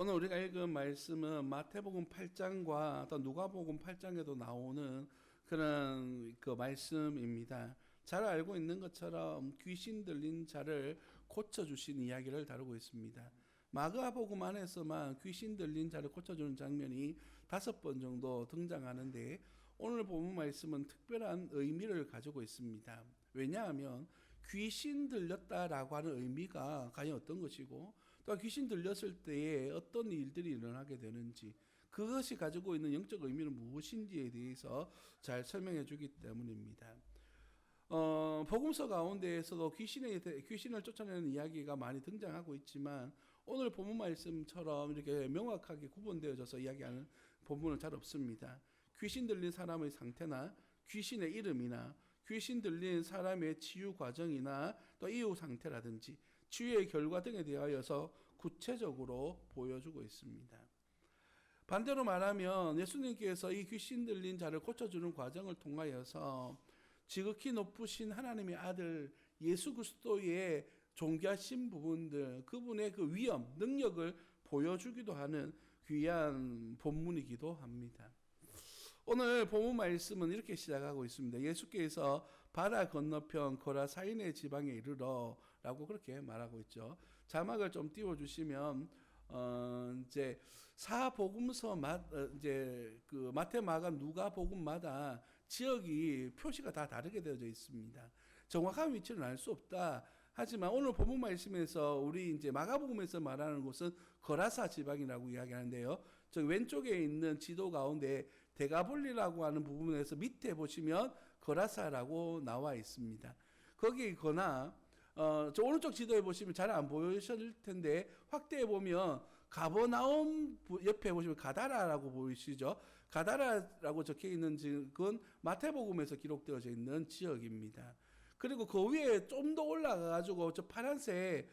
오늘 우리가 읽은 말씀은 마태복음 8장과 또 누가복음 8장에도 나오는 그런 그 말씀입니다. 잘 알고 있는 것처럼 귀신 들린 자를 고쳐주신 이야기를 다루고 있습니다. 마가복음 안에서만 귀신 들린 자를 고쳐주는 장면이 5번 정도 등장하는데 오늘 본문 말씀은 특별한 의미를 가지고 있습니다. 왜냐하면 귀신 들렸다라고 하는 의미가 과연 어떤 것이고 또 귀신 들렸을 때에 어떤 일들이 일어나게 되는지 그것이 가지고 있는 영적 의미는 무엇인지에 대해서 잘 설명해 주기 때문입니다. 복음서 가운데에서도 귀신을 쫓아내는 이야기가 많이 등장하고 있지만 오늘 본문 말씀처럼 이렇게 명확하게 구분되어져서 이야기하는 본문은 잘 없습니다. 귀신 들린 사람의 상태나 귀신의 이름이나 귀신 들린 사람의 치유 과정이나 또 이후 상태라든지 치유의 결과 등에 대하여서 구체적으로 보여주고 있습니다. 반대로 말하면 예수님께서 이 귀신 들린 자를 고쳐주는 과정을 통하여서 지극히 높으신 하나님의 아들 예수 그리스도의 존귀하신 부분들, 그분의 그 위엄, 능력을 보여주기도 하는 귀한 본문이기도 합니다. 오늘 본문 말씀은 이렇게 시작하고 있습니다. 예수께서 바다 건너편 거라사인의 지방에 이르러 라고 그렇게 말하고 있죠. 자막을 좀 띄워주시면 이제 사복음서 이제 그 마태, 마가, 누가 복음마다 지역이 표시가 다 다르게 되어져 있습니다. 정확한 위치는 알 수 없다. 하지만 오늘 본문 말씀에서 우리 이제 마가복음에서 말하는 곳은 거라사 지방이라고 이야기하는데요. 저 왼쪽에 있는 지도 가운데 데가볼리라고 하는 부분에서 밑에 보시면 거라사라고 나와 있습니다. 거기거나 저 오른쪽 지도에 보시면 잘 안 보이실 텐데 확대해 보면 가버나움 옆에 보시면 가다라라고 보이시죠? 가다라라고 적혀 있는 지역은 마태복음에서 기록되어져 있는 지역입니다. 그리고 그 위에 좀 더 올라가가지고 저 파란색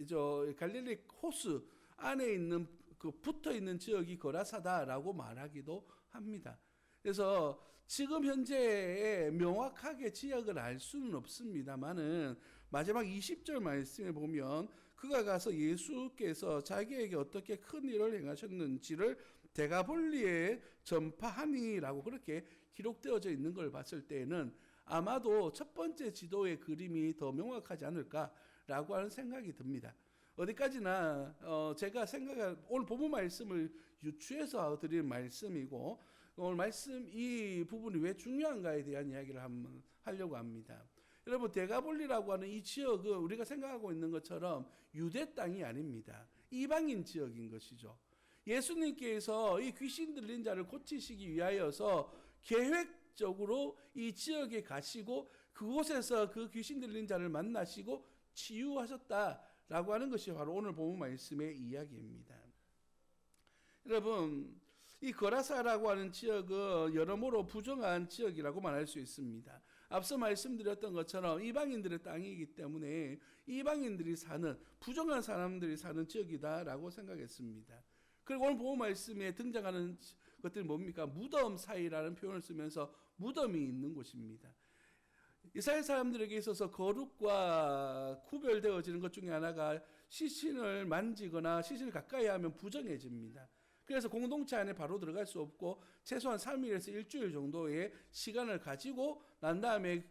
저 갈릴리 호수 안에 있는 그 붙어 있는 지역이 거라사다라고 말하기도 합니다. 그래서 지금 현재의 명확하게 지역을 알 수는 없습니다만은 마지막 20절 말씀에 보면 그가 가서 예수께서 자기에게 어떻게 큰 일을 행하셨는지를 데가볼리에 전파하니라고 그렇게 기록되어져 있는 걸 봤을 때에는 아마도 첫 번째 지도의 그림이 더 명확하지 않을까라고 하는 생각이 듭니다. 어디까지나 제가 생각한 오늘 본문 말씀을 유추해서 드리는 말씀이고 오늘 말씀 이 부분이 왜 중요한가에 대한 이야기를 한번 하려고 합니다. 여러분 데가볼리라고 하는 이 지역은 우리가 생각하고 있는 것처럼 유대 땅이 아닙니다. 이방인 지역인 것이죠. 예수님께서 이 귀신 들린 자를 고치시기 위하여서 계획적으로 이 지역에 가시고 그곳에서 그 귀신 들린 자를 만나시고 치유하셨다라고 하는 것이 바로 오늘 본문 말씀의 이야기입니다. 여러분, 이 거라사라고 하는 지역은 여러모로 부정한 지역이라고 말할 수 있습니다. 앞서 말씀드렸던 것처럼 이방인들의 땅이기 때문에 이방인들이 사는 부정한 사람들이 사는 지역이다라고 생각했습니다. 그리고 오늘 본문 말씀에 등장하는 것들이 뭡니까? 무덤 사이라는 표현을 쓰면서 무덤이 있는 곳입니다. 이스라엘 사람들에게 있어서 거룩과 구별되어지는 것 중에 하나가 시신을 만지거나 시신을 가까이 하면 부정해집니다. 그래서 공동체 안에 바로 들어갈 수 없고 최소한 3일에서 일주일 정도의 시간을 가지고 난 다음에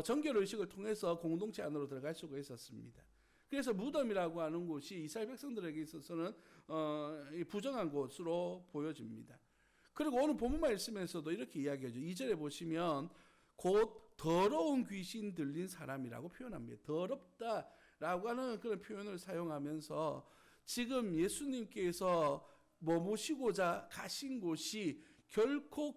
정결의식을 통해서 공동체 안으로 들어갈 수가 있었습니다. 그래서 무덤이라고 하는 곳이 이스라엘 백성들에게 있어서는 부정한 곳으로 보여집니다. 그리고 오늘 본문 말씀에서도 이렇게 이야기하죠. 2절에 보시면 곧 더러운 귀신 들린 사람이라고 표현합니다. 더럽다라고 하는 그런 표현을 사용하면서 지금 예수님께서 머무시고자 가신 곳이 결코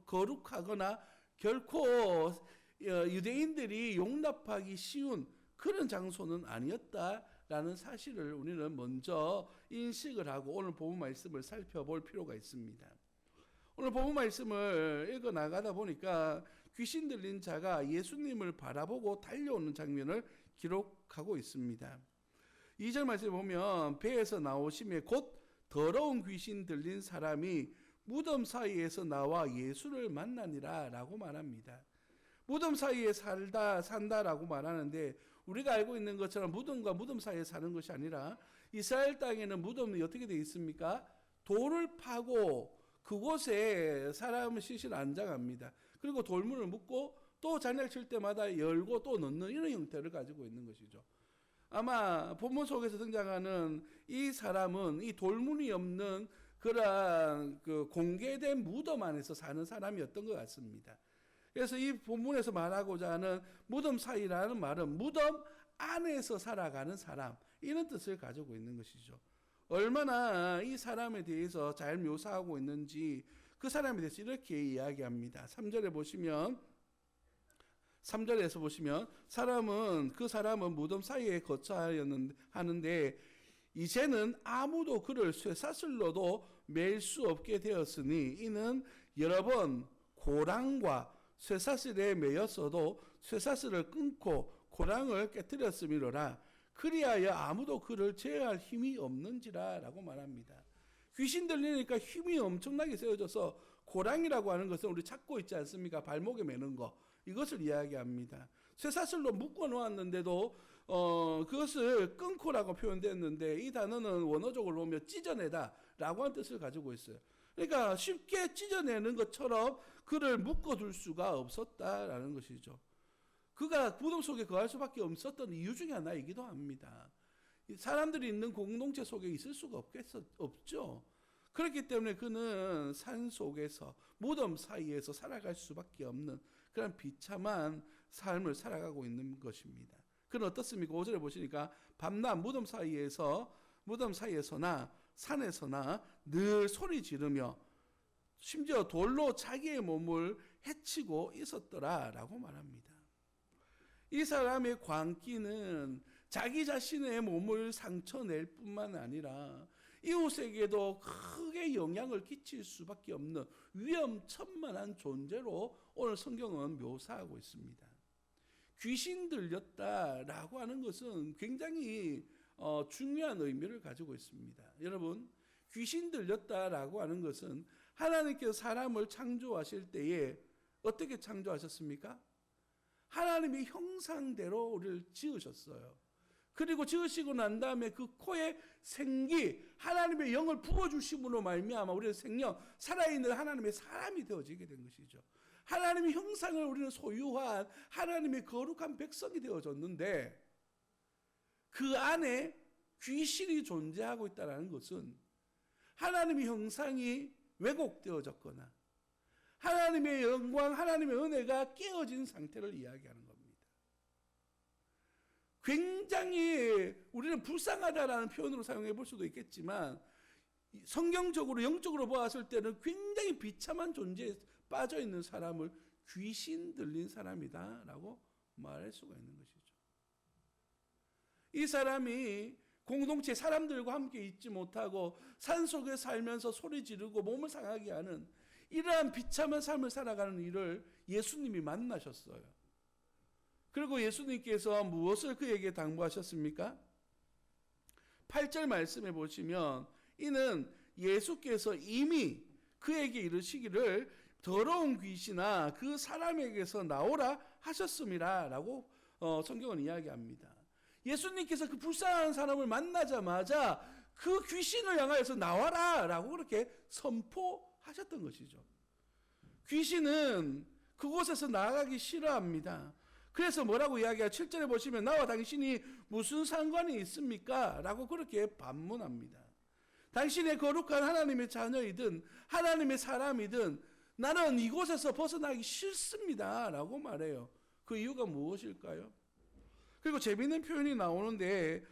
거룩하거나 결코 유대인들이 용납하기 쉬운 그런 장소는 아니었다라는 사실을 우리는 먼저 인식을 하고 오늘 본문 말씀을 살펴볼 필요가 있습니다. 오늘 본문 말씀을 읽어 나가다 보니까 귀신 들린 자가 예수님을 바라보고 달려오는 장면을 기록하고 있습니다. 2절 말씀에 보면 배에서 나오심에 곧 더러운 귀신 들린 사람이 무덤 사이에서 나와 예수를 만나니라 라고 말합니다. 무덤 사이에 산다라고 말하는데 우리가 알고 있는 것처럼 무덤과 무덤 사이에 사는 것이 아니라 이스라엘 땅에는 무덤이 어떻게 되어 있습니까? 돌을 파고 그곳에 사람을 시신을 안장합니다. 그리고 돌문을 묶고 또 잔을 칠 때마다 열고 또 넣는 이런 형태를 가지고 있는 것이죠. 아마 본문 속에서 등장하는 이 사람은 이 돌문이 없는 그러한 그 공개된 무덤 안에서 사는 사람이었던 것 같습니다. 그래서 이 본문에서 말하고자 하는 무덤 사이라는 말은 무덤 안에서 살아가는 사람, 이런 뜻을 가지고 있는 것이죠. 얼마나 이 사람에 대해서 잘 묘사하고 있는지 그 사람에 대해서 이렇게 이야기합니다. 3절에 보시면 3절에서 보시면 그 사람은 무덤 사이에 거처하였는데 이제는 아무도 그를 쇠사슬로도 맬 수 없게 되었으니 이는 여러 번 고랑과 쇠사슬에 매였어도 쇠사슬을 끊고 고랑을 깨뜨렸음이로라. 그리하여 아무도 그를 제어할 힘이 없는지라 라고 말합니다. 귀신 들리니까 힘이 엄청나게 세워져서 고랑이라고 하는 것은 우리 찾고 있지 않습니까? 발목에 매는 거, 이것을 이야기합니다. 쇠사슬로 묶어 놓았는데도 그것을 끊고라고 표현됐는데 이 단어는 원어적으로 보면 찢어내다 라고 하는 뜻을 가지고 있어요. 그러니까 쉽게 찢어내는 것처럼 그를 묶어둘 수가 없었다라는 것이죠. 그가 무덤 속에 거할 수밖에 없었던 이유 중에 하나이기도 합니다. 사람들이 있는 공동체 속에 있을 수가 없죠. 그렇기 때문에 그는 산 속에서 무덤 사이에서 살아갈 수밖에 없는 그런 비참한 삶을 살아가고 있는 것입니다. 그는 어떻습니까? 5절에 보시니까 밤낮 무덤 사이에서나 산에서나 늘 소리 지르며 심지어 돌로 자기의 몸을 해치고 있었더라 라고 말합니다. 이 사람의 광기는 자기 자신의 몸을 상처낼 뿐만 아니라 이웃에게도 크게 영향을 끼칠 수밖에 없는 위험천만한 존재로 오늘 성경은 묘사하고 있습니다. 귀신 들렸다라고 하는 것은 굉장히 중요한 의미를 가지고 있습니다. 여러분, 귀신 들렸다라고 하는 것은 하나님께서 사람을 창조하실 때에 어떻게 창조하셨습니까? 하나님의 형상대로 우리를 지으셨어요. 그리고 지으시고 난 다음에 그 코에 생기, 하나님의 영을 부어주심으로 말미암아 우리의 생명, 살아있는 하나님의 사람이 되어지게 된 것이죠. 하나님의 형상을 우리는 소유한 하나님의 거룩한 백성이 되어졌는데 그 안에 귀신이 존재하고 있다는 것은 하나님의 형상이 왜곡되어졌거나 하나님의 영광, 하나님의 은혜가 깨어진 상태를 이야기하는 겁니다. 굉장히 우리는 불쌍하다라는 표현으로 사용해 볼 수도 있겠지만 성경적으로 영적으로 보았을 때는 굉장히 비참한 존재에 빠져 있는 사람을 귀신 들린 사람이다라고 말할 수가 있는 것이죠. 이 사람이 공동체 사람들과 함께 있지 못하고 산속에 살면서 소리 지르고 몸을 상하게 하는 이러한 비참한 삶을 살아가는 일을 예수님이 만나셨어요. 그리고 예수님께서 무엇을 그에게 당부하셨습니까? 8절 말씀해 보시면 이는 예수께서 이미 그에게 이르시기를 더러운 귀신아 그 사람에게서 나오라 하셨음이라 라고 성경은 이야기합니다. 예수님께서 그 불쌍한 사람을 만나자마자 그 귀신을 향하여서 나와라 라고 그렇게 선포하셨던 것이죠. 귀신은 그곳에서 나가기 싫어합니다. 그래서 뭐라고 이야기해요? 7절에 보시면 나와 당신이 무슨 상관이 있습니까? 라고 그렇게 반문합니다. 당신의 거룩한 하나님의 자녀이든 하나님의 사람이든 나는 이곳에서 벗어나기 싫습니다 라고 말해요. 그 이유가 무엇일까요? 그리고 재미있는 표현이 나오는데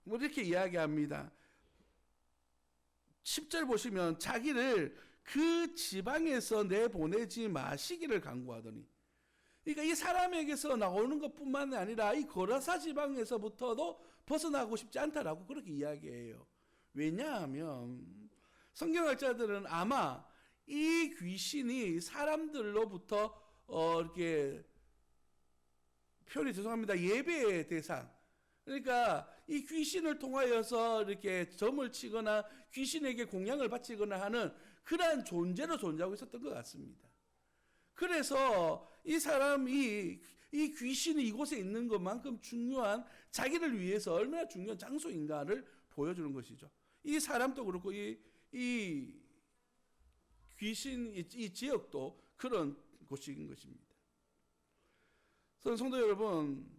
뭐 이렇게 이야기합니다. 10절 보시면 자기를 그 지방에서 내보내지 마시기를 간구하더니, 그러니까 이 사람에게서 나오는 것뿐만 아니라 이 거라사 지방에서부터도 벗어나고 싶지 않다라고 그렇게 이야기해요. 왜냐하면 성경학자들은 아마 이 귀신이 사람들로부터 이렇게 표현이 죄송합니다. 예배의 대상. 그러니까 이 귀신을 통하여서 이렇게 점을 치거나 귀신에게 공양을 바치거나 하는 그러한 존재로 존재하고 있었던 것 같습니다. 그래서 이 사람이 이 귀신이 이곳에 있는 것만큼 중요한, 자기를 위해서 얼마나 중요한 장소인가를 보여주는 것이죠. 이 사람도 그렇고 이 귀신 이 지역도 그런 곳인 것입니다. 성도 여러분,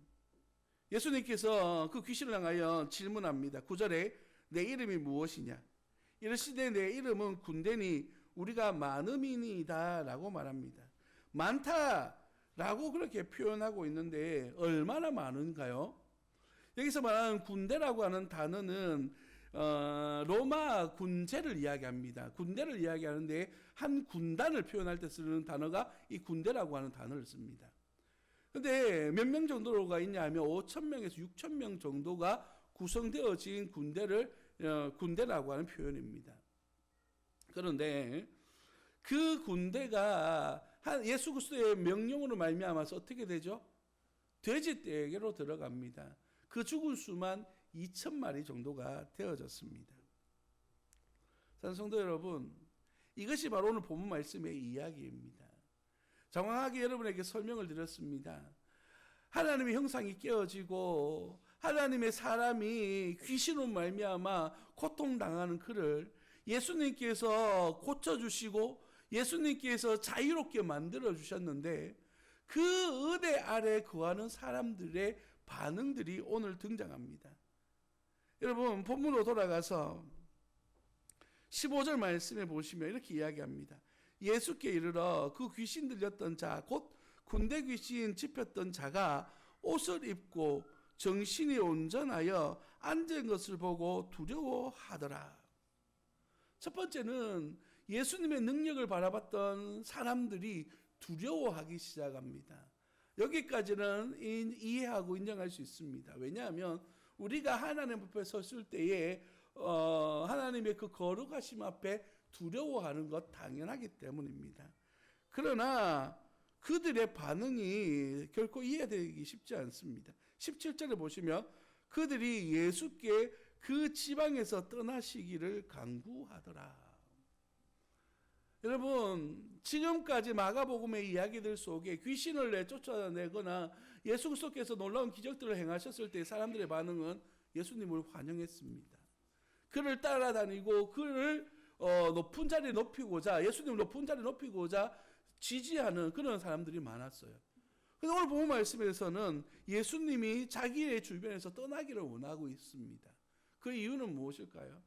예수님께서 그 귀신을 향하여 질문합니다. 9절에 내 이름이 무엇이냐? 이르시되 내 이름은 군대니 우리가 많음이니이다 라고 말합니다. 많다라고 그렇게 표현하고 있는데 얼마나 많은가요? 여기서 말하는 군대라고 하는 단어는 로마 군제를 이야기합니다. 군대를 이야기하는데 한 군단을 표현할 때 쓰는 단어가 이 군대라고 하는 단어를 씁니다. 근데 몇 명 정도가 있냐 하면 5,000명에서 6,000명 정도가 구성되어진 군대라고 하는 표현입니다. 그런데 그 군대가 예수 그리스도의 명령으로 말미암아서 어떻게 되죠? 돼지떼에게로 들어갑니다. 그 죽은 수만 2,000마리 정도가 되어졌습니다. 성도 여러분, 이것이 바로 오늘 본문 말씀의 이야기입니다. 정확하게 여러분에게 설명을 드렸습니다. 하나님의 형상이 깨어지고 하나님의 사람이 귀신으로 말미암아 고통당하는 그를 예수님께서 고쳐주시고 예수님께서 자유롭게 만들어 주셨는데, 그 은혜 아래 거하는 사람들의 반응들이 오늘 등장합니다. 여러분, 본문으로 돌아가서 15절 말씀에 보시면 이렇게 이야기합니다. 예수께 이르러 그 귀신 들렸던 자, 곧 군대 귀신 집혔던 자가 옷을 입고 정신이 온전하여 앉은 것을 보고 두려워하더라. 첫 번째는 예수님의 능력을 바라봤던 사람들이 두려워하기 시작합니다. 여기까지는 이해하고 인정할 수 있습니다. 왜냐하면 우리가 하나님 앞에 섰을 때에 하나님의 그 거룩하심 앞에 두려워하는 것 당연하기 때문입니다. 그러나 그들의 반응이 결코 이해되기 쉽지 않습니다. 17절에 보시면 그들이 예수께 그 지방에서 떠나시기를 간구하더라. 여러분, 지금까지 마가복음의 이야기들 속에 귀신을 내쫓아내거나 예수 그리스도께서 놀라운 기적들을 행하셨을 때 사람들의 반응은 예수님을 환영했습니다. 그를 따라다니고 그를 높은 자리에 높이고자, 예수님을 높은 자리에 높이고자 지지하는 그런 사람들이 많았어요. 그런데 오늘 본문 말씀에서는 예수님이 자기의 주변에서 떠나기를 원하고 있습니다. 그 이유는 무엇일까요?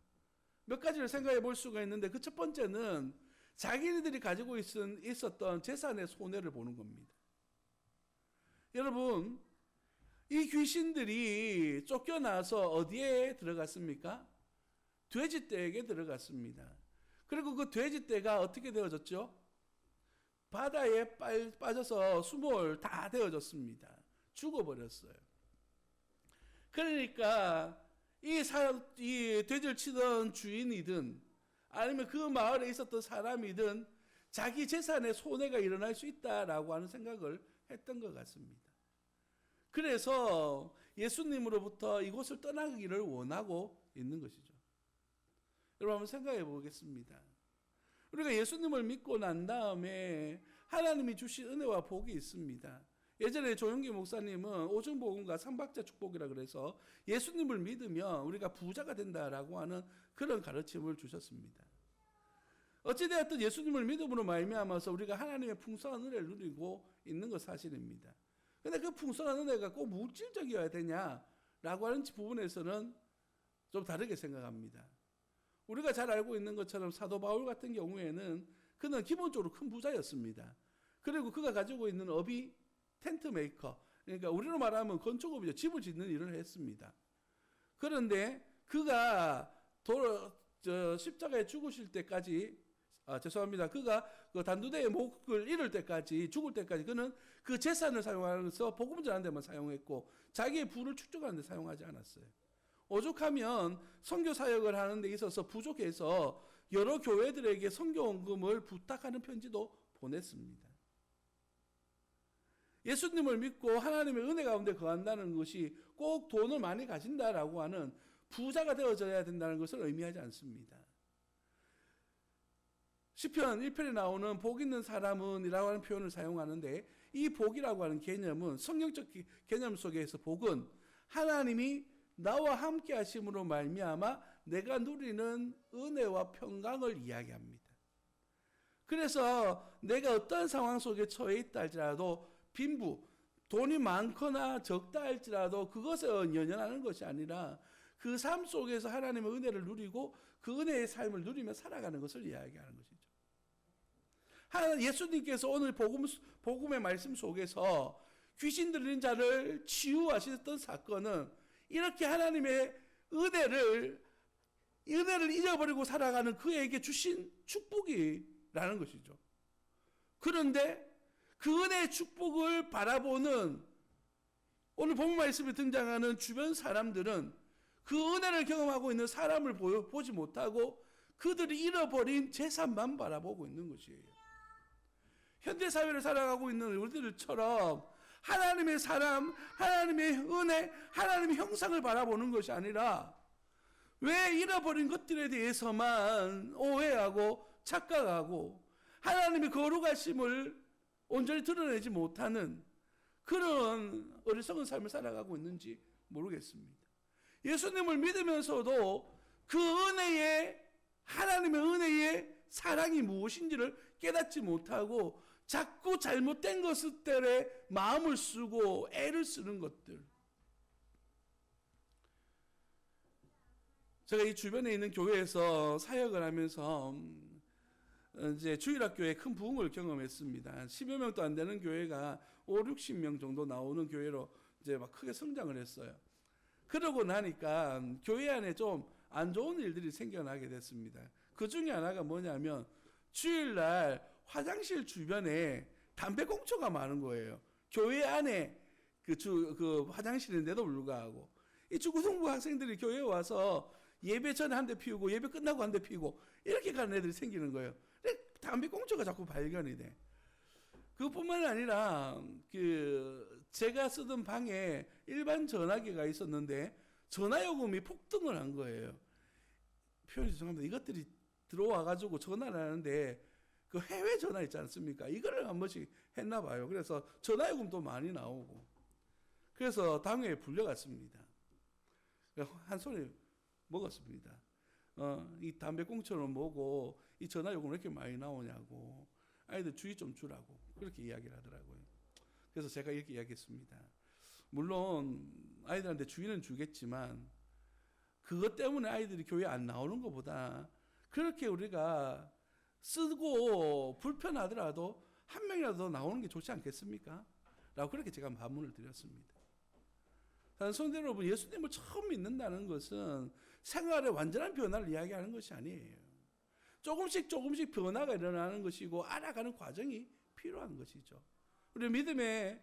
몇 가지를 생각해 볼 수가 있는데, 그 첫 번째는 자기들이 가지고 있었던 재산의 손해를 보는 겁니다. 여러분, 이 귀신들이 쫓겨나서 어디에 들어갔습니까? 돼지떼에게 들어갔습니다. 그리고 그 돼지떼가 어떻게 되어졌죠? 바다에 빠져서 수몰 다 되어졌습니다. 죽어버렸어요. 그러니까 이 돼지를 치던 주인이든 아니면 그 마을에 있었던 사람이든 자기 재산에 손해가 일어날 수 있다라고 하는 생각을 했던 것 같습니다. 그래서 예수님으로부터 이곳을 떠나기를 원하고 있는 것이죠. 여러분, 한번 생각해 보겠습니다. 우리가 예수님을 믿고 난 다음에 하나님이 주신 은혜와 복이 있습니다. 예전에 조용기 목사님은 오중복음과 삼박자 축복이라 그래서 예수님을 믿으면 우리가 부자가 된다라고 하는 그런 가르침을 주셨습니다. 어찌되었든 예수님을 믿음으로 말미암아서 우리가 하나님의 풍성한 은혜를 누리고 있는 것 사실입니다. 그런데 그 풍성한 은혜가 꼭 물질적이어야 되냐라고 하는 부분에서는 좀 다르게 생각합니다. 우리가 잘 알고 있는 것처럼 사도 바울 같은 경우에는 그는 기본적으로 큰 부자였습니다. 그리고 그가 가지고 있는 업이 텐트 메이커, 그러니까 우리로 말하면 건축업이죠. 집을 짓는 일을 했습니다. 그런데 그가 십자가에 죽으실 때까지, 그가 그 단두대의 목을 잃을 때까지, 죽을 때까지 그는 그 재산을 사용하면서 복음 전하는 데만 사용했고 자기의 부를 축적하는 데 사용하지 않았어요. 오죽하면 선교 사역을 하는 데 있어서 부족해서 여러 교회들에게 선교원금을 부탁하는 편지도 보냈습니다. 예수님을 믿고 하나님의 은혜 가운데 거한다는 것이 꼭 돈을 많이 가진다라고 하는 부자가 되어져야 된다는 것을 의미하지 않습니다. 시편 1편에 나오는 복 있는 사람은 이라고 하는 표현을 사용하는데, 이 복이라고 하는 개념은 성경적 개념 속에서 복은 하나님이 나와 함께 하심으로 말미암아 내가 누리는 은혜와 평강을 이야기합니다. 그래서 내가 어떤 상황 속에 처해 있다 할지라도 빈부, 돈이 많거나 적다 할지라도 그것에 연연하는 것이 아니라 그 삶 속에서 하나님의 은혜를 누리고 그 은혜의 삶을 누리며 살아가는 것을 이야기하는 것이죠. 예수님께서 오늘 복음의 말씀 속에서 귀신 들린 자를 치유하셨던 사건은 이렇게 하나님의 은혜를 잊어버리고 살아가는 그에게 주신 축복이라는 것이죠. 그런데 그 은혜의 축복을 바라보는 오늘 본문 말씀에 등장하는 주변 사람들은 그 은혜를 경험하고 있는 사람을 보지 못하고 그들이 잃어버린 재산만 바라보고 있는 것이에요. 현대사회를 살아가고 있는 우리들처럼 하나님의 사람, 하나님의 은혜, 하나님의 형상을 바라보는 것이 아니라 왜 잃어버린 것들에 대해서만 오해하고 착각하고 하나님의 거룩하심을 온전히 드러내지 못하는 그런 어리석은 삶을 살아가고 있는지 모르겠습니다. 예수님을 믿으면서도 그 은혜의 하나님의 은혜의 사랑이 무엇인지를 깨닫지 못하고 자꾸 잘못된 것들에 마음을 쓰고 애를 쓰는 것들. 제가 이 주변에 있는 교회에서 사역을 하면서 이제 주일학교에 큰 부흥을 경험했습니다. 10여 명도 안 되는 교회가 5, 60명 정도 나오는 교회로 이제 막 크게 성장을 했어요. 그러고 나니까 교회 안에 좀 안 좋은 일들이 생겨나게 됐습니다. 그 중에 하나가 뭐냐면 주일날 화장실 주변에 담배 꽁초가 많은 거예요. 교회 안에 그 화장실인데도 불구하고 이 중고등부 학생들이 교회에 와서 예배 전에 한 대 피우고 예배 끝나고 한 대 피우고 이렇게 가는 애들이 생기는 거예요. 담배 꽁초가 자꾸 발견이 돼. 그뿐만 아니라 제가 쓰던 방에 일반 전화기가 있었는데 전화요금이 폭등을 한 거예요. 표현이 죄송합니다. 이것들이 들어와가지고 전화를 하는데 그 해외 전화 있지 않습니까? 이거를 한 번씩 했나 봐요. 그래서 전화요금도 많이 나오고. 그래서 당회에 불려갔습니다. 한 손에 먹었습니다. 이 담배꽁초는 뭐고 이 전화요금 왜 이렇게 많이 나오냐고. 아이들 주의 좀 주라고 그렇게 이야기를 하더라고요. 그래서 제가 이렇게 이야기했습니다. 물론 아이들한테 주의는 주겠지만 그것 때문에 아이들이 교회 안 나오는 것보다 그렇게 우리가 쓰고 불편하더라도 한 명이라도 더 나오는 게 좋지 않겠습니까? 라고 그렇게 제가 반문을 드렸습니다. 성도 여러분, 예수님을 처음 믿는다는 것은 생활의 완전한 변화를 이야기하는 것이 아니에요. 조금씩 변화가 일어나는 것이고 알아가는 과정이 필요한 것이죠. 우리 믿음의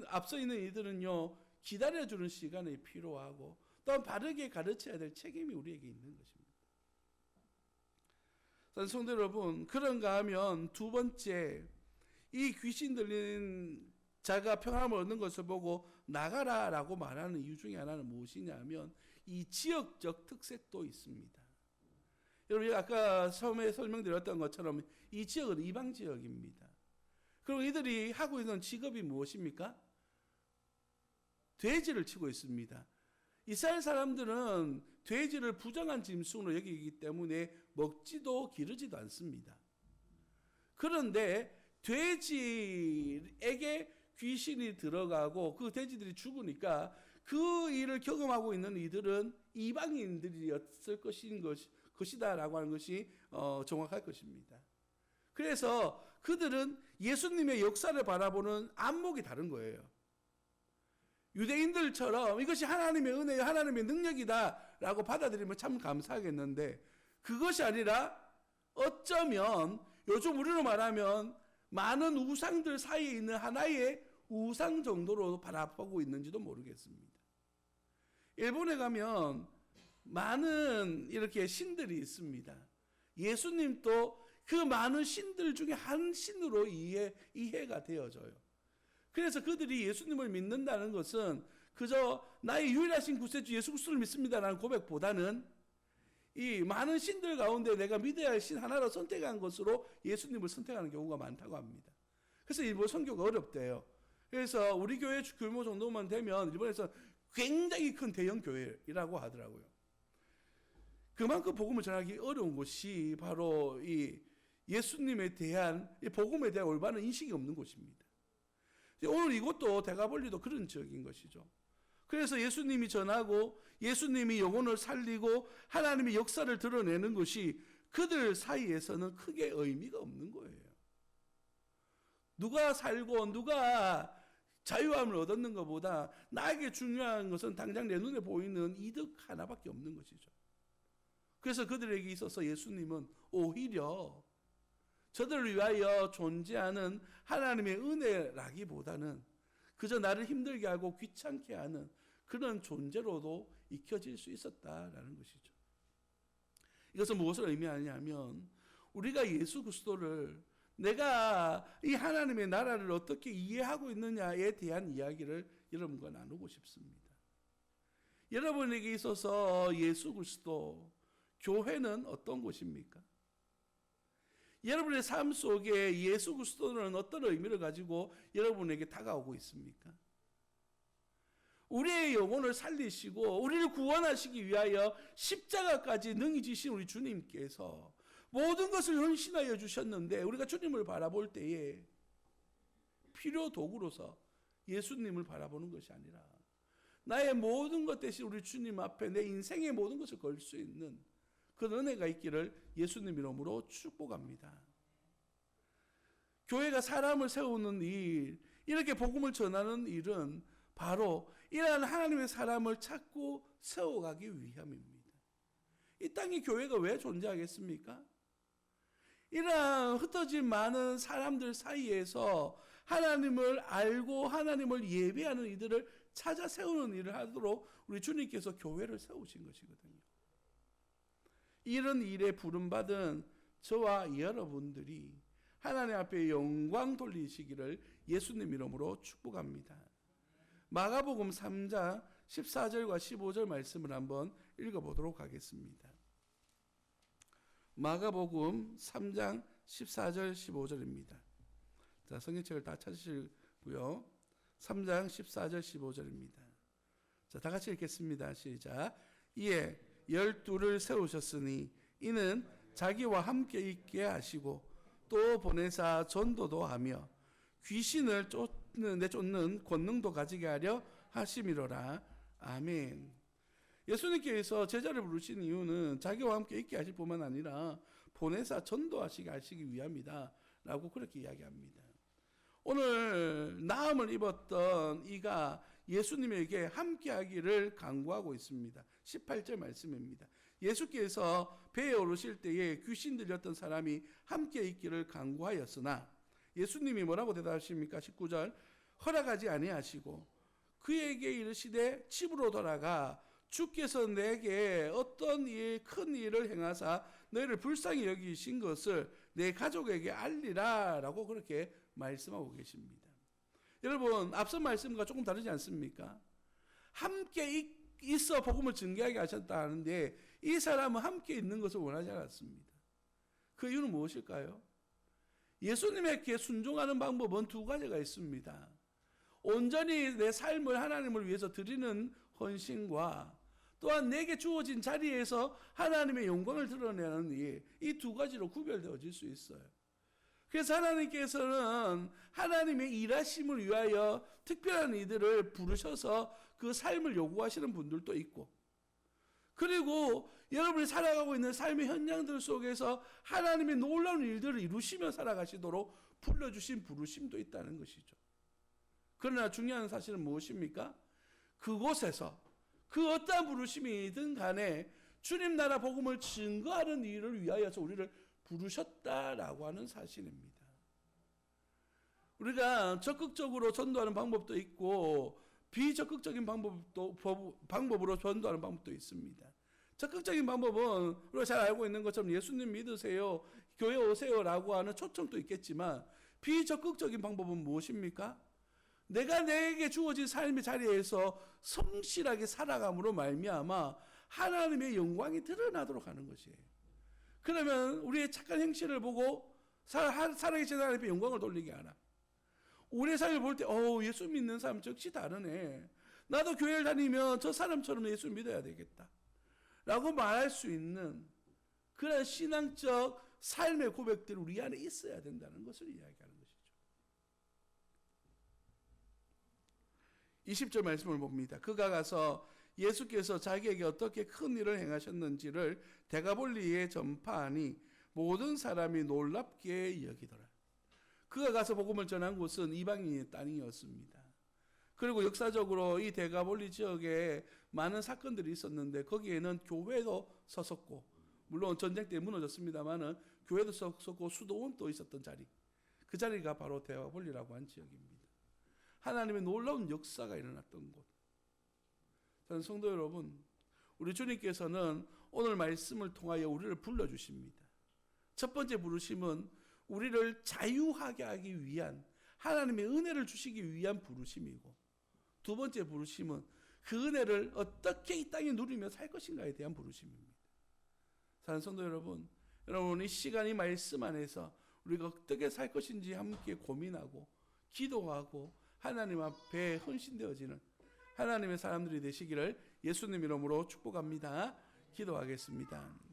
앞서 있는 이들은요, 기다려주는 시간이 필요하고 또한 바르게 가르쳐야 될 책임이 우리에게 있는 것입니다. 성도 여러분, 그런가 하면 두 번째, 이 귀신 들린 자가 평안을 얻는 것을 보고 나가라라고 말하는 이유 중에 하나는 무엇이냐 하면 이 지역적 특색도 있습니다. 여러분, 아까 처음에 설명드렸던 것처럼 이 지역은 이방 지역입니다. 그리고 이들이 하고 있는 직업이 무엇입니까? 돼지를 치고 있습니다. 이스라엘 사람들은 돼지를 부정한 짐승으로 여기기 때문에 먹지도 기르지도 않습니다. 그런데 돼지에게 귀신이 들어가고 그 돼지들이 죽으니까 그 일을 경험하고 있는 이들은 이방인들이었을 것이다라고 하는 것이 정확할 것입니다. 그래서 그들은 예수님의 역사를 바라보는 안목이 다른 거예요. 유대인들처럼 이것이 하나님의 은혜요, 하나님의 능력이다라고 받아들이면 참 감사하겠는데 그것이 아니라 어쩌면 요즘 우리로 말하면 많은 우상들 사이에 있는 하나의 우상 정도로 바라보고 있는지도 모르겠습니다. 일본에 가면 많은 이렇게 신들이 있습니다. 예수님도 그 많은 신들 중에 한 신으로 이해가 되어져요. 그래서 그들이 예수님을 믿는다는 것은 그저 나의 유일하신 구세주 예수 그리스도를 믿습니다라는 고백보다는 이 많은 신들 가운데 내가 믿어야 할 신 하나로 선택한 것으로 예수님을 선택하는 경우가 많다고 합니다. 그래서 일본 선교가 어렵대요. 그래서 우리 교회 규모 정도만 되면 일본에서 굉장히 큰 대형 교회라고 하더라고요. 그만큼 복음을 전하기 어려운 곳이 바로 이 예수님에 대한 이 복음에 대한 올바른 인식이 없는 곳입니다. 오늘 이곳도 대가벌리도 그런 지역인 것이죠. 그래서 예수님이 전하고 예수님이 영혼을 살리고 하나님의 역사를 드러내는 것이 그들 사이에서는 크게 의미가 없는 거예요. 누가 살고 누가 자유함을 얻었는 것보다 나에게 중요한 것은 당장 내 눈에 보이는 이득 하나밖에 없는 것이죠. 그래서 그들에게 있어서 예수님은 오히려 저들을 위하여 존재하는 하나님의 은혜라기보다는 그저 나를 힘들게 하고 귀찮게 하는 그런 존재로도 익혀질 수 있었다라는 것이죠. 이것은 무엇을 의미하냐면 우리가 예수 그리스도를 내가 이 하나님의 나라를 어떻게 이해하고 있느냐에 대한 이야기를 여러분과 나누고 싶습니다. 여러분에게 있어서 예수 그리스도, 교회는 어떤 곳입니까? 여러분의 삶 속에 예수 그리스도는 어떤 의미를 가지고 여러분에게 다가오고 있습니까? 우리의 영혼을 살리시고 우리를 구원하시기 위하여 십자가까지 능히 지신 우리 주님께서 모든 것을 헌신하여 주셨는데 우리가 주님을 바라볼 때에 필요 도구로서 예수님을 바라보는 것이 아니라 나의 모든 것 대신 우리 주님 앞에 내 인생의 모든 것을 걸 수 있는 그 은혜가 있기를 예수님 이름으로 축복합니다. 교회가 사람을 세우는 일, 이렇게 복음을 전하는 일은 바로 이러한 하나님의 사람을 찾고 세워가기 위함입니다. 이 땅에 교회가 왜 존재하겠습니까? 이러한 흩어진 많은 사람들 사이에서 하나님을 알고 하나님을 예배하는 이들을 찾아 세우는 일을 하도록 우리 주님께서 교회를 세우신 것이거든요. 이런 일에 부름받은 저와 여러분들이 하나님 앞에 영광 돌리시기를 예수님 이름으로 축복합니다. 마가복음 3장 14절과 15절 말씀을 한번 읽어보도록 하겠습니다. 마가복음 3장 14절 15절입니다. 자, 성경책을 다 찾으시고요. 3장 14절 15절입니다. 자, 다 같이 읽겠습니다. 시작. 이에 12를 세우셨으니 이는 자기와 함께 있게 하시고 또 보내사 전도도 하며 귀신을 쫓는 권능도 가지게 하려 하심이로라. 아멘. 예수님께서 제자를 부르신 이유는 자기와 함께 있게 하실 뿐만 아니라 보내사 전도하시게 하시기 위함이다 라고 그렇게 이야기합니다. 오늘 나음을 입었던 이가 예수님에게 함께 하기를 간구하고 있습니다. 18절 말씀입니다. 예수께서 배에 오르실 때에 귀신 들렸던 사람이 함께 있기를 간구하였으나 예수님이 뭐라고 대답하십니까? 19절 허락하지 아니하시고 그에게 이르시되 집으로 돌아가 주께서 내게 어떤 큰 일을 행하사 너희를 불쌍히 여기신 것을 내 가족에게 알리라 라고 그렇게 말씀하고 계십니다. 여러분 앞선 말씀과 조금 다르지 않습니까? 함께 있어 복음을 증거하게 하셨다 하는데 이 사람은 함께 있는 것을 원하지 않았습니다. 그 이유는 무엇일까요? 예수님에게 순종하는 방법은 두 가지가 있습니다. 온전히 내 삶을 하나님을 위해서 드리는 헌신과 또한 내게 주어진 자리에서 하나님의 영광을 드러내는 일, 이 두 가지로 구별되어질 수 있어요. 그래서 하나님께서는 하나님의 일하심을 위하여 특별한 이들을 부르셔서 그 삶을 요구하시는 분들도 있고, 그리고 여러분이 살아가고 있는 삶의 현장들 속에서 하나님의 놀라운 일들을 이루시며 살아가시도록 불러주신 부르심도 있다는 것이죠. 그러나 중요한 사실은 무엇입니까? 그곳에서 그 어떠한 부르심이든 간에 주님 나라 복음을 증거하는 일을 위하여서 우리를 부르셨다라고 하는 사실입니다. 우리가 적극적으로 전도하는 방법도 있고 비적극적인 방법으로 전도하는 방법도 있습니다. 적극적인 방법은 우리가 잘 알고 있는 것처럼 예수님 믿으세요, 교회 오세요라고 하는 초청도 있겠지만 비적극적인 방법은 무엇입니까? 내가 내게 주어진 삶의 자리에서 성실하게 살아감으로 말미암아 하나님의 영광이 드러나도록 하는 것이에요. 그러면 우리의 착한 행실을 보고 살아계신 하나님의 영광을 돌리게 하라. 우리 삶을 볼 때 예수 믿는 사람 적시 다르네. 나도 교회를 다니면 저 사람처럼 예수 믿어야 되겠다 라고 말할 수 있는 그런 신앙적 삶의 고백들이 우리 안에 있어야 된다는 것을 이야기하는 것이죠. 20절 말씀을 봅니다. 그가 가서 예수께서 자기에게 어떻게 큰 일을 행하셨는지를 데가볼리에 전파하니 모든 사람이 놀랍게 여기더라. 그가 가서 복음을 전한 곳은 이방인의 땅이었습니다. 그리고 역사적으로 이 데가볼리 지역에 많은 사건들이 있었는데 거기에는 교회도 섰었고, 물론 전쟁 때 무너졌습니다만은 교회도 섰었고 수도원도 있었던 자리, 그 자리가 바로 데가볼리라고 한 지역입니다. 하나님의 놀라운 역사가 일어났던 곳. 저는 성도 여러분, 우리 주님께서는 오늘 말씀을 통하여 우리를 불러주십니다. 첫 번째 부르심은 우리를 자유하게 하기 위한, 하나님의 은혜를 주시기 위한 부르심이고, 두 번째 부르심은 그 은혜를 어떻게 이 땅에 누리며 살 것인가에 대한 부르심입니다. 사랑하는 성도 여러분, 이 시간 이 말씀 안에서 우리가 어떻게 살 것인지 함께 고민하고 기도하고 하나님 앞에 헌신되어지는 하나님의 사람들이 되시기를 예수님 이름으로 축복합니다. 기도하겠습니다.